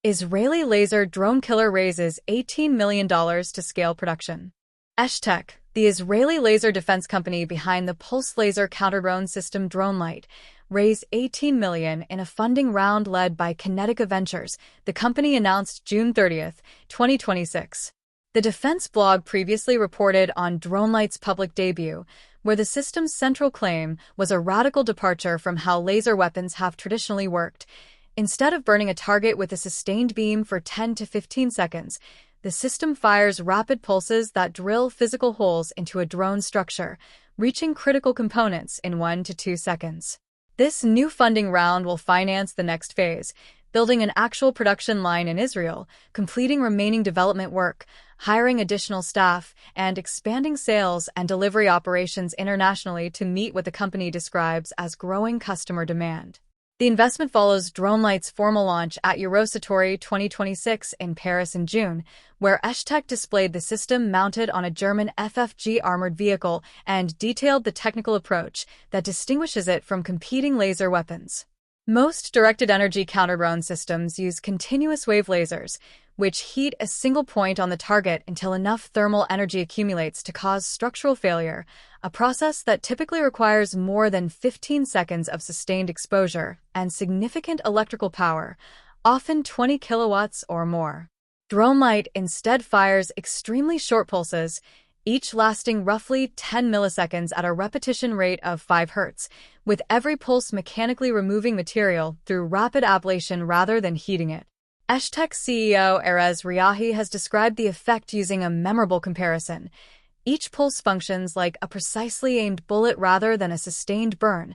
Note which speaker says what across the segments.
Speaker 1: Israeli laser drone killer raises $18 million to scale production. Esh-Tech, the Israeli laser defense company behind the pulse laser counter-drone system DroneLight, raised $18 million in a funding round led by Kinetica Ventures, the company announced June 30, 2026. The defense blog previously reported on DroneLight's public debut, where the system's central claim was a radical departure from how laser weapons have traditionally worked. Instead of burning a target with a sustained beam for 10 to 15 seconds, the system fires rapid pulses that drill physical holes into a drone structure, reaching critical components in 1 to 2 seconds. This new funding round will finance the next phase, building an actual production line in Israel, completing remaining development work, hiring additional staff, and expanding sales and delivery operations internationally to meet what the company describes as growing customer demand. The investment follows DroneLight's formal launch at Eurosatory 2026 in Paris in June, where Esh-Tech displayed the system mounted on a German FFG armored vehicle and detailed the technical approach that distinguishes it from competing laser weapons. Most directed energy counter-drone systems use continuous wave lasers, which heat a single point on the target until enough thermal energy accumulates to cause structural failure, a process that typically requires more than 15 seconds of sustained exposure and significant electrical power, often 20 kilowatts or more. DroneLight instead fires extremely short pulses, each lasting roughly 10 milliseconds at a repetition rate of 5 Hz, with every pulse mechanically removing material through rapid ablation rather than heating it. Esh-Tech CEO Erez Riahi has described the effect using a memorable comparison. Each pulse functions like a precisely aimed bullet rather than a sustained burn,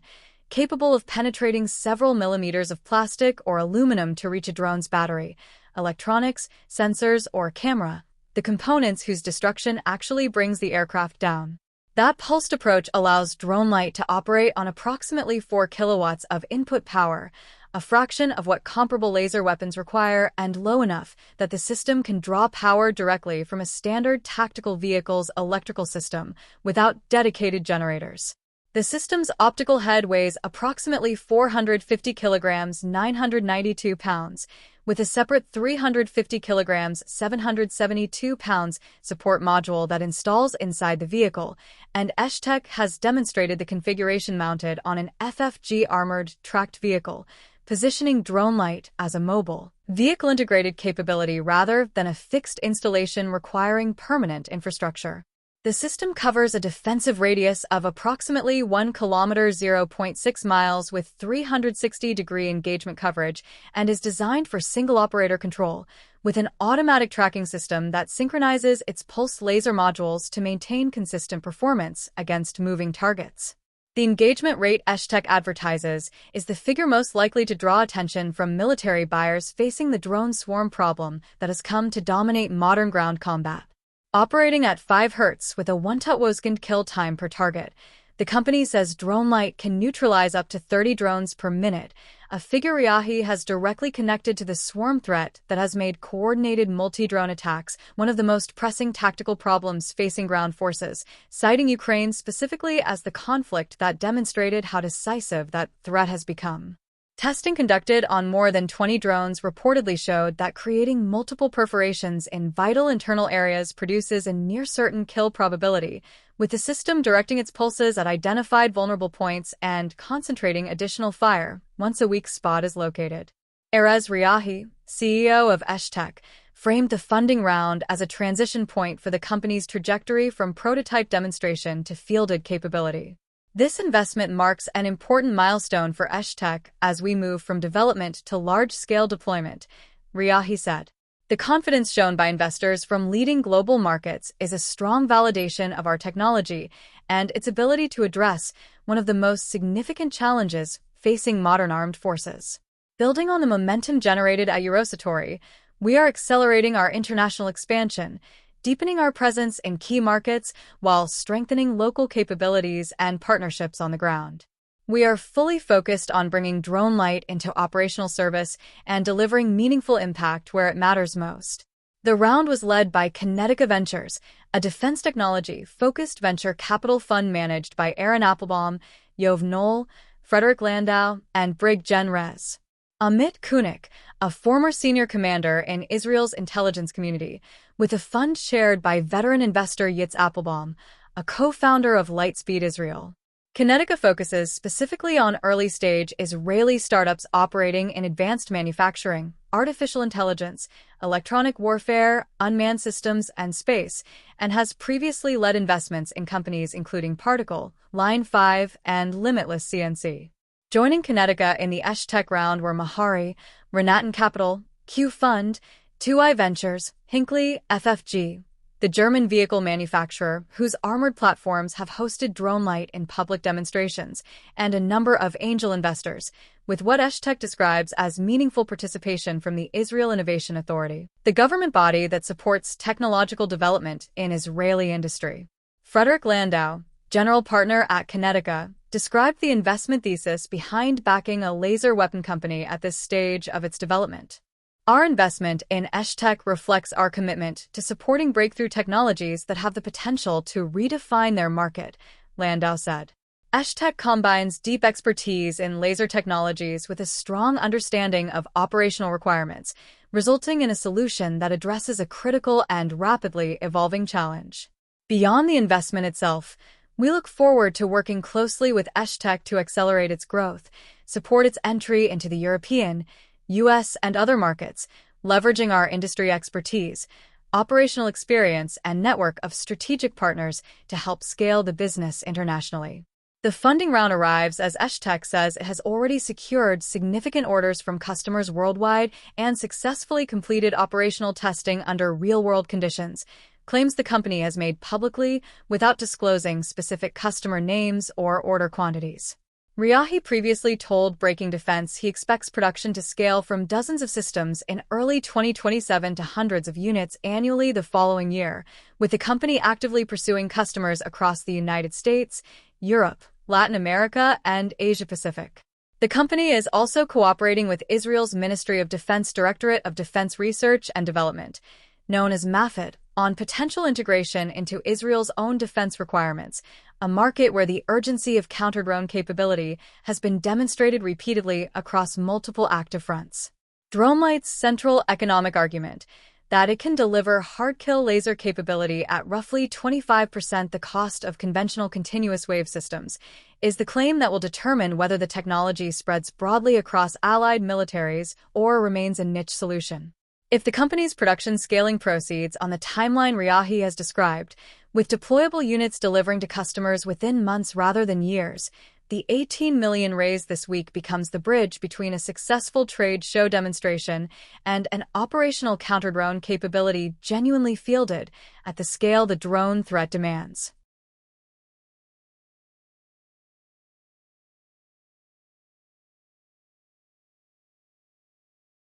Speaker 1: capable of penetrating several millimeters of plastic or aluminum to reach a drone's battery, electronics, sensors, or camera, the components whose destruction actually brings the aircraft down. That pulsed approach allows DroneLight to operate on approximately 4 kilowatts of input power, a fraction of what comparable laser weapons require and low enough that the system can draw power directly from a standard tactical vehicle's electrical system without dedicated generators. The system's optical head weighs approximately 450 kilograms, 992 pounds, with a separate 350 kilograms, 772 pounds support module that installs inside the vehicle, and Esh-Tech has demonstrated the configuration mounted on an FFG armored tracked vehicle, positioning DroneLight as a mobile, vehicle-integrated capability rather than a fixed installation requiring permanent infrastructure. The system covers a defensive radius of approximately 1 kilometer (0.6 miles) with 360-degree engagement coverage and is designed for single-operator control, with an automatic tracking system that synchronizes its pulsed laser modules to maintain consistent performance against moving targets. The engagement rate Esh-Tech advertises is the figure most likely to draw attention from military buyers facing the drone swarm problem that has come to dominate modern ground combat. Operating at 5 Hz with a 1-second kill time per target, the company says DroneLight can neutralize up to 30 drones per minute, a figure Riahi has directly connected to the swarm threat that has made coordinated multi-drone attacks one of the most pressing tactical problems facing ground forces, citing Ukraine specifically as the conflict that demonstrated how decisive that threat has become. Testing conducted on more than 20 drones reportedly showed that creating multiple perforations in vital internal areas produces a near-certain kill probability, with the system directing its pulses at identified vulnerable points and concentrating additional fire once a weak spot is located. Erez Riahi, CEO of Esh-Tech, framed the funding round as a transition point for the company's trajectory from prototype demonstration to fielded capability. This investment marks an important milestone for Esh-Tech as we move from development to large-scale deployment, Riahi said. The confidence shown by investors from leading global markets is a strong validation of our technology and its ability to address one of the most significant challenges facing modern armed forces. Building on the momentum generated at Eurosatory, we are accelerating our international expansion, deepening our presence in key markets while strengthening local capabilities and partnerships on the ground. We are fully focused on bringing DroneLight into operational service and delivering meaningful impact where it matters most. The round was led by Kinetica Ventures, a defense technology-focused venture capital fund managed by Aaron Applebaum, Yov Knoll, Frederick Landau, and Brig Gen Res. Amit Kunik, a former senior commander in Israel's intelligence community, with a fund chaired by veteran investor Yitz Applebaum, a co-founder of Lightspeed Israel. Kinetica focuses specifically on early-stage Israeli startups operating in advanced manufacturing, artificial intelligence, electronic warfare, unmanned systems, and space, and has previously led investments in companies including Particle, Line 5, and Limitless CNC. Joining Kinetica in the Esh-Tech round were Mahari, Renaten Capital, Q Fund, 2i Ventures, Hinckley, FFG, the German vehicle manufacturer whose armored platforms have hosted DroneLight in public demonstrations, and a number of angel investors, with what Esh-Tech describes as meaningful participation from the Israel Innovation Authority, the government body that supports technological development in Israeli industry. Frederick Landau, general partner at Kinetica, described the investment thesis behind backing a laser weapon company at this stage of its development. Our investment in Esh-Tech reflects our commitment to supporting breakthrough technologies that have the potential to redefine their market, Landau said. Esh-Tech combines deep expertise in laser technologies with a strong understanding of operational requirements, resulting in a solution that addresses a critical and rapidly evolving challenge. Beyond the investment itself, we look forward to working closely with Esh-Tech to accelerate its growth, support its entry into the European, U.S., and other markets, leveraging our industry expertise, operational experience, and network of strategic partners to help scale the business internationally. The funding round arrives as Esh-Tech says it has already secured significant orders from customers worldwide and successfully completed operational testing under real-world conditions, claims the company has made publicly without disclosing specific customer names or order quantities. Riahi previously told Breaking Defense he expects production to scale from dozens of systems in early 2027 to hundreds of units annually the following year, with the company actively pursuing customers across the United States, Europe, Latin America, and Asia-Pacific. The company is also cooperating with Israel's Ministry of Defense Directorate of Defense Research and Development, known as MAFD, on potential integration into Israel's own defense requirements, a market where the urgency of counter-drone capability has been demonstrated repeatedly across multiple active fronts. DroneLight's central economic argument, that it can deliver hard-kill laser capability at roughly 25% the cost of conventional continuous wave systems, is the claim that will determine whether the technology spreads broadly across allied militaries or remains a niche solution. If the company's production scaling proceeds on the timeline Riahi has described, with deployable units delivering to customers within months rather than years, the $18 million raised this week becomes the bridge between a successful trade show demonstration and an operational counter-drone capability genuinely fielded at the scale the drone threat demands.